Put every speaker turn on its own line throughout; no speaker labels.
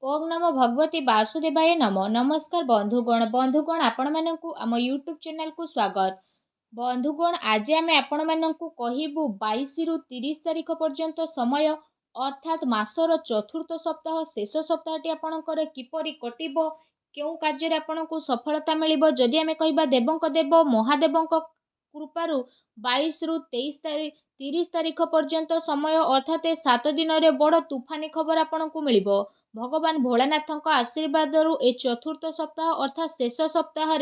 ओम नमो भगवती वासुदेवाय नमो नमस्कार बंधुगण आपण मानकु आम यूट्यूब चैनल को स्वागत। बंधुगण आज आम आपण मानकु कहिबु 22 रु 30 तारिख पर्यंत समय अर्थात मासर चतुर्थ सप्ताह शेष सप्ताहटी आपणकर किपरि कटिबो केउ कार्य आपणकु सफलता मिलिबो जदि आमे कहिबा देवंक देव महादेवंक कृपारु 22 रु 30 तारिख पर्यंत समय अर्थात 7 दिन रे बड़ तूफानी खबर आपणकु मिलिबो। भगवान भोलानाथ आशीर्वाद ए चतुर्थ सप्ताह अर्थात शेष सप्ताह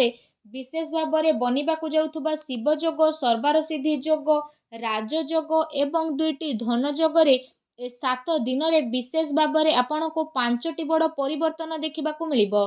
विशेष भाव में बनिबाकु जाउथुबा शिव जोग सर्वार सिद्धि जोग राजयोग एवं दुईटी धन जोगरे ए 7 दिन रे विशेष भाव में आपण को 5टी बड़ परिवर्तन देखा मिलिबो।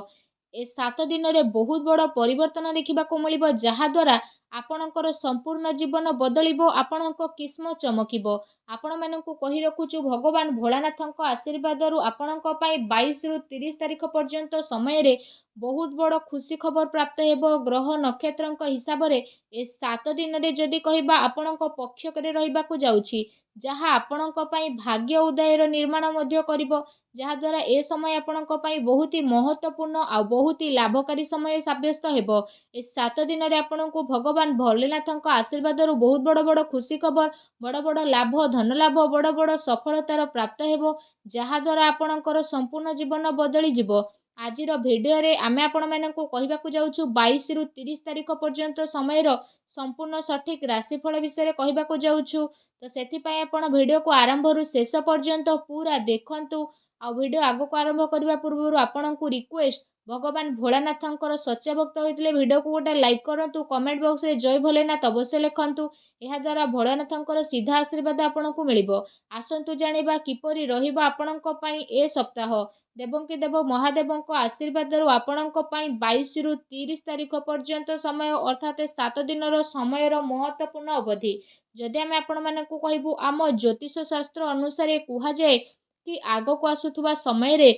ए 7 दिन रे बहुत बड़ परिवर्तन देखा मिलिबो जहा द्वारा आपणकर संपूर्ण जीवन बदलिबो आपणको किस्मत चमकिबो। आपण मानकु कहि रखुछु भगवान भोलानाथଙ୍କ आशीर्वादरु आपणଙ୍କ ପାଇଁ 22 रु 30 तारिख पर्यंत समय रे बहुत बड़ खुशी खबर प्राप्त हेबो। ग्रह नक्षत्रଙ୍କ हिसाब रे ए 7 दिन रे जदि कहिबा आपणଙ୍କ पक्ष करे रहिबाकु जाउछि जहा आपणଙ୍କ ପାଇଁ भाग्य उदयर निर्माण मध्य करिवो जहा द्वारा ए समय आपणଙ୍କ ପାଇଁ बहुत ही महत्वपूर्ण आ बहुत ही लाभकारी समय साब्यस्त हेबो। ए 7 दिन रे आपणଙ୍କୁ भगवान भोलेनाथଙ୍କ आशीर्वादरु बहुत बड़ बड़ खुशी खबर बड़ बड़ लाभ धन लाभ बड़ बड़ सफलतार प्राप्त हेबो जहा द्वारा आपणकर संपूर्ण जीवन बदली जिवो। आजिर भिडियो रे आमे आपण मानकु कहिबाकु जाउछु 22 रु 30 तारिख पर्यंत समयर संपूर्ण सठिक राशिफल विषय कहिबाकु जाउछु। तो सेथि पय आपण भिडियो को आरंभ रु शेष पर्यंत पूरा देखंतु। आ भिडियो आगो को आरंभ करबा पूर्व आपणकु रिक्वेस्ट भगवान भोलानाथंकर सच्चा भक्त होइतले भिडियो को गोटे लाइक करंतु कमेंट बॉक्स रे जय भोलेनाथ अवश्य लिखंतु। एहा द्वारा भोलानाथंकर सीधा आशीर्वाद आपणकु मिलिबो। आसंतु जानिबा किपरि रहिबो आपणक पई ए सप्ताह देवंकी देव महादेवंक आशीर्वादरु आपणक पई 22 रु 30 तारिख पर्यंत समय अर्थात 7 दिनर समयर महत्वपूर्ण अवधि। जदि आमे आपण मानकु कहिबु आम ज्योतिष शास्त्र अनुसार कुहा जाए कि आगो को आसुथुबा समय रे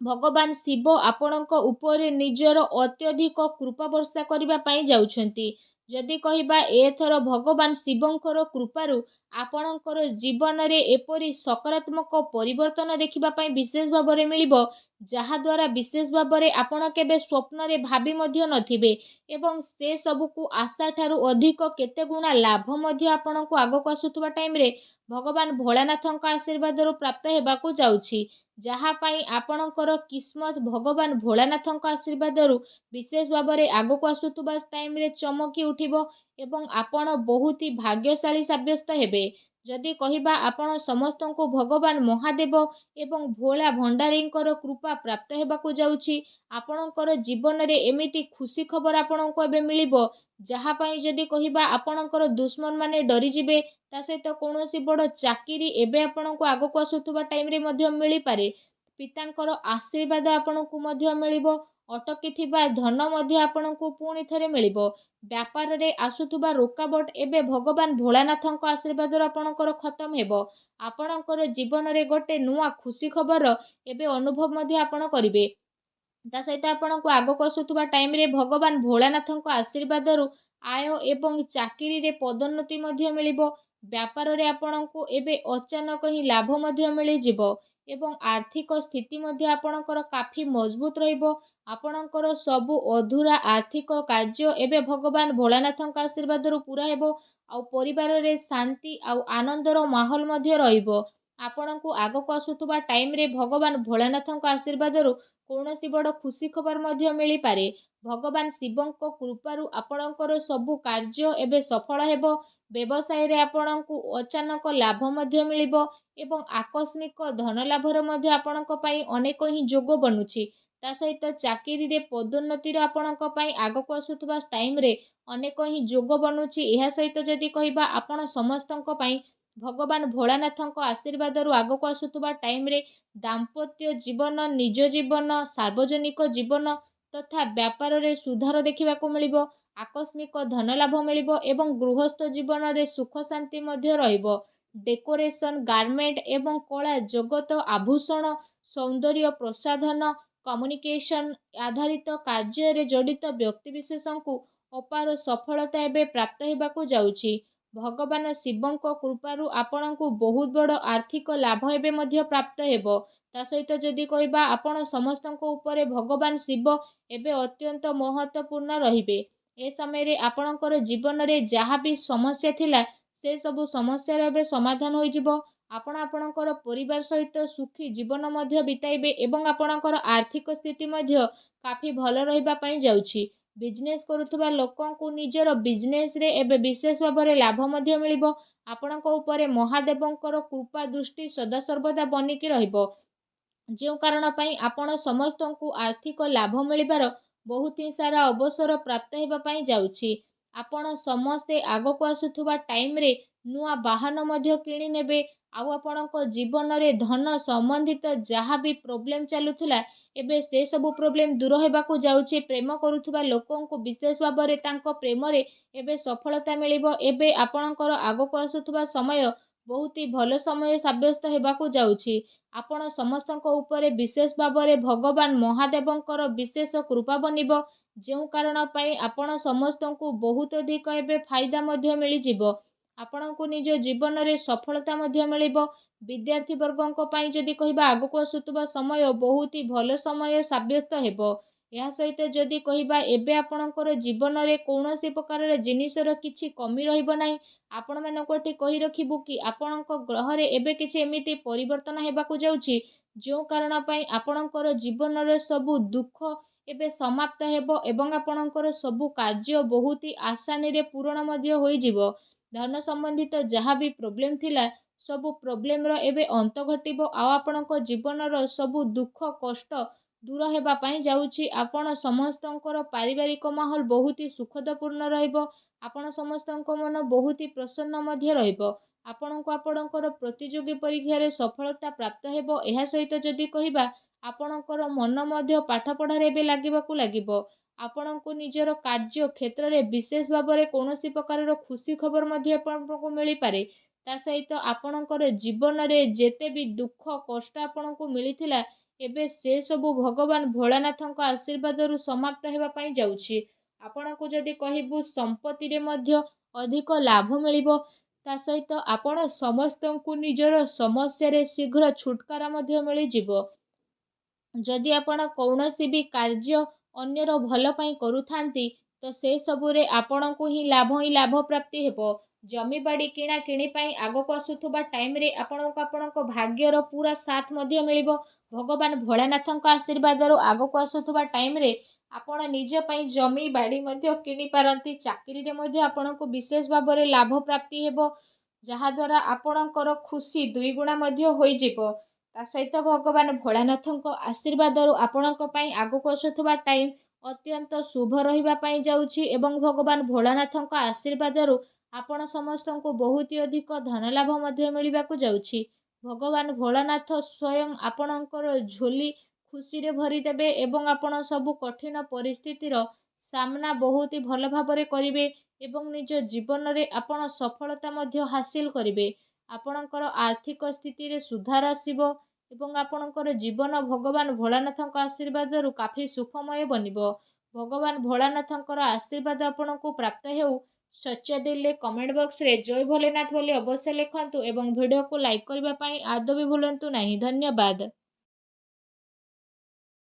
भगवान शिव आपणक उपरे निजर अत्यधिक कृपा वर्षा करबा पई जाउछंती। जदि कहिबा एथर भगवान शिवंकर कृपारु आपणकर जीवन रे एपरि सकारात्मक परिवर्तन देखिबा पई विशेष भाव में मिलिबो जहा द्वारा विशेष भाव में आपण केबे स्वप्न रे भाबी मध्य नथिबे एवं से सब को आशा ठारू अधिक केते गुणा लाभ मध्य आपणको आगो को आसुथुबा टाइम रे भगवान भोलानाथଙ୍କ आशीर्वादरु प्राप्त हेबाकु जाउछि जहा पाई आपणकर किस्मत भगवान भोलानाथଙ୍କ आशीर्वादरु विशेष भाव में आगो को आसुथुबा टाइम रे चमकी उठिबो एवं आपण बहुत ही भाग्यशाली साब्यस्त हेबे। जदि कहिबा आपण समस्त को भगवान महादेव एवं भोला भंडारींकर कृपा प्राप्त हेबाकु जाउछि आपणकर जीवन रे एमिति खुशी खबर आपणको एबे मिलिबो जहा पाई जदि कहिबा आपणकर दुश्मन माने डरी जिबे ता सहित कोनोसी बड़ चाकिरी एबे आपणको आगो को आसुथुबा टाइम रे मध्य मिली पारे। पितांकर आशीर्वाद आपणको मध्य मिलिबो अटकी थिबा धन मध्य आपणको पुणी थरे मिलिबो। व्यापार रे आसुथुबा रुकावट एबे भगवान भोलानाथଙ୍କ आशीर्वाद आपणकर खत्म हेबो। आपणकर जीवन रे गोटे नुआ खुशी खबर एबे अनुभव मध्य आपण करिवे। ता सहित आपणको आगो को आसुथुबा टाइम रे भगवान भोलानाथଙ୍କ आशीर्वादरु आय एवं चाकिरी रे पदोन्नति मध्य मिलिबो। व्यापार रे आपणको एबे अचानक ही लाभ मध्य मिली जिवो एवं आर्थिक स्थिति मध्य आपणकर काफी मजबूत रहिबो। आपणकर सबु अधूरा आर्थिक कार्य एबे भगवान भोलानाथଙ୍କ आशीर्वादरु पूरा हेबो आ परिवार रे शांति आ आनंदर माहौल मध्य रहिबो। आपणको आगो को आसुथुबा टाइम रे भगवान भोलानाथଙ୍କ आशीर्वादरु कौनसी बड़ खुशी खबर मध्य मिली पारे। भगवान शिवंक कृपारु आपणकर सबु कार्य एबे सफल हेबो। व्यवसाय रे आपणको अचानक लाभ मध्य मिलिबो एवं आकस्मिक धन लाभर मध्य आपणक पई अनेक ही जोग बनुछि। ता सहित चाकिरी रे पदोन्नतिर आपणक पई आगो को आसुथुबा टाइम रे अनेक ही जोग बनुछि। एहा सहित जदि कहिबा आपण समस्तଙ୍କ पई भगवान भोलानाथଙ୍କ आशीर्वादरु आगो को आसुथुबा टाइम रे दाम्पत्य जीवन निज जीवन सार्वजनिक जीवन तथा व्यापार रे सुधार देखिबाकु मिलिबो। आकस्मिक धन लाभ मिलिबो एवं गृहस्थ जीवन रे सुख शांति मध्य रहिबो। डेकोरेशन गारमेंट एवं कला जगत आभूषण सौंदर्य प्रसाधन कम्युनिकेशन आधारित कार्य रे जड़ित व्यक्ति विशेषଙ୍କୁ अपार सफलता एबे प्राप्त हेबाकु जाउछि। भगवान शिवंक कृपारु आपणଙ୍କୁ बहुत बड़ आर्थिक लाभ एबे मध्य प्राप्त हेबो। ତା ସହିତ ଯଦି କହିବା ଆପଣ ସମସ୍ତଙ୍କ ଉପରେ ଭଗବାନ ଶିବ ଏବେ ଅତ୍ୟନ୍ତ ମହତ୍ତ୍ୱପୂର୍ଣ୍ଣ ରହିବେ। ଏ ସମୟରେ ଆପଣଙ୍କର ଜୀବନରେ ଯାହା ବି ସମସ୍ୟା ଥିଲା ସେ ସବୁ ସମସ୍ୟାର ଏବେ ସମାଧାନ ହୋଇଯିବ। ଆପଣ ଆପଣଙ୍କର ପରିବାର ସହିତ ସୁଖୀ ଜୀବନ ମଧ୍ୟ ବିତାଇବେ ଏବଂ ଆପଣଙ୍କର ଆର୍ଥିକ ସ୍ଥିତି ମଧ୍ୟ କାଫି ଭଲ ରହିବା ପାଇଁ ଯାଉଛି। ବିଜନେସ୍ କରୁଥିବା ଲୋକଙ୍କୁ ନିଜର ବିଜନେସ୍ରେ ଏବେ ବିଶେଷ ଭାବରେ ଲାଭ ମଧ୍ୟ ମିଳିବ। ଆପଣଙ୍କ ଉପରେ ମହାଦେବଙ୍କର କୃପା ଦୃଷ୍ଟି ସଦାସର୍ବଦା ବନିକି ରହିବ। ଯେଉଁ କାରଣ ପାଇଁ ଆପଣ ସମସ୍ତଙ୍କୁ ଆର୍ଥିକ ଲାଭ ମିଳିବାର ବହୁତ ହିଁ ସାରା ଅବସର ପ୍ରାପ୍ତ ହେବା ପାଇଁ ଯାଉଛି। ଆପଣ ସମସ୍ତେ ଆଗକୁ ଆସୁଥିବା ଟାଇମ୍ରେ ନୂଆ ବାହନ ମଧ୍ୟ କିଣି ନେବେ। ଆଉ ଆପଣଙ୍କ ଜୀବନରେ ଧନ ସମ୍ବନ୍ଧିତ ଯାହା ବି ପ୍ରୋବ୍ଲେମ୍ ଚାଲୁଥିଲା ଏବେ ସେ ସବୁ ପ୍ରୋବ୍ଲେମ୍ ଦୂର ହେବାକୁ ଯାଉଛି। ପ୍ରେମ କରୁଥିବା ଲୋକଙ୍କୁ ବିଶେଷ ଭାବରେ ତାଙ୍କ ପ୍ରେମରେ ଏବେ ସଫଳତା ମିଳିବ। ଏବେ ଆପଣଙ୍କର ଆଗକୁ ଆସୁଥିବା ସମୟ ବହୁତ ହି ଭଲ ସମୟ ସାବ୍ୟସ୍ତ ହେବାକୁ ଯାଉଛି। ଆପଣ ସମସ୍ତଙ୍କ ଉପରେ ବିଶେଷ ଭାବରେ ଭଗବାନ ମହାଦେବଙ୍କର ବିଶେଷ କୃପା ବନିବ। ଯେଉଁ କାରଣ ପାଇଁ ଆପଣ ସମସ୍ତଙ୍କୁ ବହୁତ ଅଧିକ ଏବେ ଫାଇଦା ମଧ୍ୟ ମିଳିଯିବ। ଆପଣଙ୍କୁ ନିଜ ଜୀବନରେ ସଫଳତା ମଧ୍ୟ ମିଳିବ। ବିଦ୍ୟାର୍ଥୀ ବର୍ଗଙ୍କ ପାଇଁ ଯଦି କହିବା ଆଗକୁ ଆସୁଥିବା ସମୟ ବହୁତ ହି ଭଲ ସମୟ ସାବ୍ୟସ୍ତ ହେବ। ଏହା ସହିତ ଯଦି କହିବା ଏବେ ଆପଣଙ୍କର ଜୀବନରେ କୌଣସି ପ୍ରକାରର ଜିନିଷର କିଛି କମି ରହିବ ନାହିଁ। ଆପଣମାନଙ୍କୁ ଏଠି କହି ରଖିବୁ କି ଆପଣଙ୍କ ଗ୍ରହରେ ଏବେ କିଛି ଏମିତି ପରିବର୍ତ୍ତନ ହେବାକୁ ଯାଉଛି ଯେଉଁ କାରଣ ପାଇଁ ଆପଣଙ୍କର ଜୀବନର ସବୁ ଦୁଃଖ ଏବେ ସମାପ୍ତ ହେବ ଏବଂ ଆପଣଙ୍କର ସବୁ କାର୍ଯ୍ୟ ବହୁତ ହି ଆସାନୀରେ ପୂରଣ ମଧ୍ୟ ହୋଇଯିବ। ଧନ ସମ୍ବନ୍ଧିତ ଯାହା ବି ପ୍ରୋବ୍ଲେମ୍ ଥିଲା ସବୁ ପ୍ରୋବ୍ଲେମ୍ର ଏବେ ଅନ୍ତ ଘଟିବ। ଆଉ ଆପଣଙ୍କ ଜୀବନର ସବୁ ଦୁଃଖ କଷ୍ଟ ଦୂର ହେବା ପାଇଁ ଯାଉଛି। ଆପଣ ସମସ୍ତଙ୍କର ପାରିବାରିକ ମାହୋଲ ବହୁତ ହି ସୁଖଦପୂର୍ଣ୍ଣ ରହିବ। ଆପଣ ସମସ୍ତଙ୍କ ମନ ବହୁତ ହି ପ୍ରସନ୍ନ ମଧ୍ୟ ରହିବ। ଆପଣଙ୍କୁ ଆପଣଙ୍କର ପ୍ରତିଯୋଗୀ ପରୀକ୍ଷାରେ ସଫଳତା ପ୍ରାପ୍ତ ହେବ। ଏହା ସହିତ ଯଦି କହିବା ଆପଣଙ୍କର ମନ ମଧ୍ୟ ପାଠପଢ଼ାରେ ଏବେ ଲାଗିବାକୁ ଲାଗିବ। ଆପଣଙ୍କୁ ନିଜର କାର୍ଯ୍ୟ କ୍ଷେତ୍ରରେ ବିଶେଷ ଭାବରେ କୌଣସି ପ୍ରକାରର ଖୁସି ଖବର ମଧ୍ୟ ଆପଣଙ୍କୁ ମିଳିପାରେ। ତା ସହିତ ଆପଣଙ୍କର ଜୀବନରେ ଯେତେ ବି ଦୁଃଖ କଷ୍ଟ ଆପଣଙ୍କୁ ମିଳିଥିଲା ଏବେ ସେ ସବୁ ଭଗବାନ ଭୋଳାନାଥଙ୍କ ଆଶୀର୍ବାଦରୁ ସମାପ୍ତ ହେବା ପାଇଁ ଯାଉଛି। ଆପଣଙ୍କୁ ଯଦି କହିବୁ ସମ୍ପତ୍ତିରେ ମଧ୍ୟ ଅଧିକ ଲାଭ ମିଳିବ। ତା ସହିତ ଆପଣ ସମସ୍ତଙ୍କୁ ନିଜର ସମସ୍ୟାରେ ଶୀଘ୍ର ଛୁଟକାରା ମଧ୍ୟ ମିଳିଯିବ। ଯଦି ଆପଣ କୌଣସି ବି କାର୍ଯ୍ୟ ଅନ୍ୟର ଭଲ ପାଇଁ କରୁଥାନ୍ତି ତ ସେ ସବୁରେ ଆପଣଙ୍କୁ ହିଁ ଲାଭ ପ୍ରାପ୍ତି ହେବ। ଜମିବାଡ଼ି କିଣା କିଣି ପାଇଁ ଆଗକୁ ଆସୁଥିବା ଟାଇମ୍ରେ ଆପଣଙ୍କୁ ଆପଣଙ୍କ ଭାଗ୍ୟର ପୁରା ସାଥ ମଧ୍ୟ ମିଳିବ। ଭଗବାନ ଭୋଳାନାଥଙ୍କ ଆଶୀର୍ବାଦରୁ ଆଗକୁ ଆସୁଥିବା ଟାଇମ୍ରେ ଆପଣ ନିଜ ପାଇଁ ଜମି ବାଡ଼ି ମଧ୍ୟ କିଣିପାରନ୍ତି। ଚାକିରିରେ ମଧ୍ୟ ଆପଣଙ୍କୁ ବିଶେଷ ଭାବରେ ଲାଭ ପ୍ରାପ୍ତି ହେବ ଯାହାଦ୍ୱାରା ଆପଣଙ୍କର ଖୁସି ଦୁଇଗୁଣା ମଧ୍ୟ ହୋଇଯିବ। ତା ସହିତ ଭଗବାନ ଭୋଳାନାଥଙ୍କ ଆଶୀର୍ବାଦରୁ ଆପଣଙ୍କ ପାଇଁ ଆଗକୁ ଆସୁଥିବା ଟାଇମ୍ ଅତ୍ୟନ୍ତ ଶୁଭ ରହିବା ପାଇଁ ଯାଉଛି ଏବଂ ଭଗବାନ ଭୋଳାନାଥଙ୍କ ଆଶୀର୍ବାଦରୁ ଆପଣ ସମସ୍ତଙ୍କୁ ବହୁତ ଅଧିକ ଧନ ଲାଭ ମଧ୍ୟ ମିଳିବାକୁ ଯାଉଛି। ଭଗବାନ ଭୋଳାନାଥ ସ୍ୱୟଂ ଆପଣଙ୍କର ଝୋଲି ଖୁସିରେ ଭରିଦେବେ ଏବଂ ଆପଣ ସବୁ କଠିନ ପରିସ୍ଥିତିର ସାମ୍ନା ବହୁତ ଭଲ ଭାବରେ କରିବେ ଏବଂ ନିଜ ଜୀବନରେ ଆପଣ ସଫଳତା ମଧ୍ୟ ହାସିଲ କରିବେ। ଆପଣଙ୍କର ଆର୍ଥିକ ସ୍ଥିତିରେ ସୁଧାର ଆସିବ ଏବଂ ଆପଣଙ୍କର ଜୀବନ ଭଗବାନ ଭୋଳାନାଥଙ୍କ ଆଶୀର୍ବାଦରୁ କାଫି ସୁଖମୟ ବନିବ। ଭଗବାନ ଭୋଳାନାଥଙ୍କର ଆଶୀର୍ବାଦ ଆପଣଙ୍କୁ ପ୍ରାପ୍ତ ହେଉ। ସଚ୍ଚା ଦିଲରେ କମେଣ୍ଟ ବକ୍ସରେ ଜୟ ଭୋଲେନାଥ ବୋଲି ଅବଶ୍ୟ ଲେଖନ୍ତୁ ଏବଂ ଭିଡ଼ିଓକୁ ଲାଇକ୍ କରିବା ପାଇଁ ଆଦୌ ବି ଭୁଲନ୍ତୁ ନାହିଁ। ଧନ୍ୟବାଦ।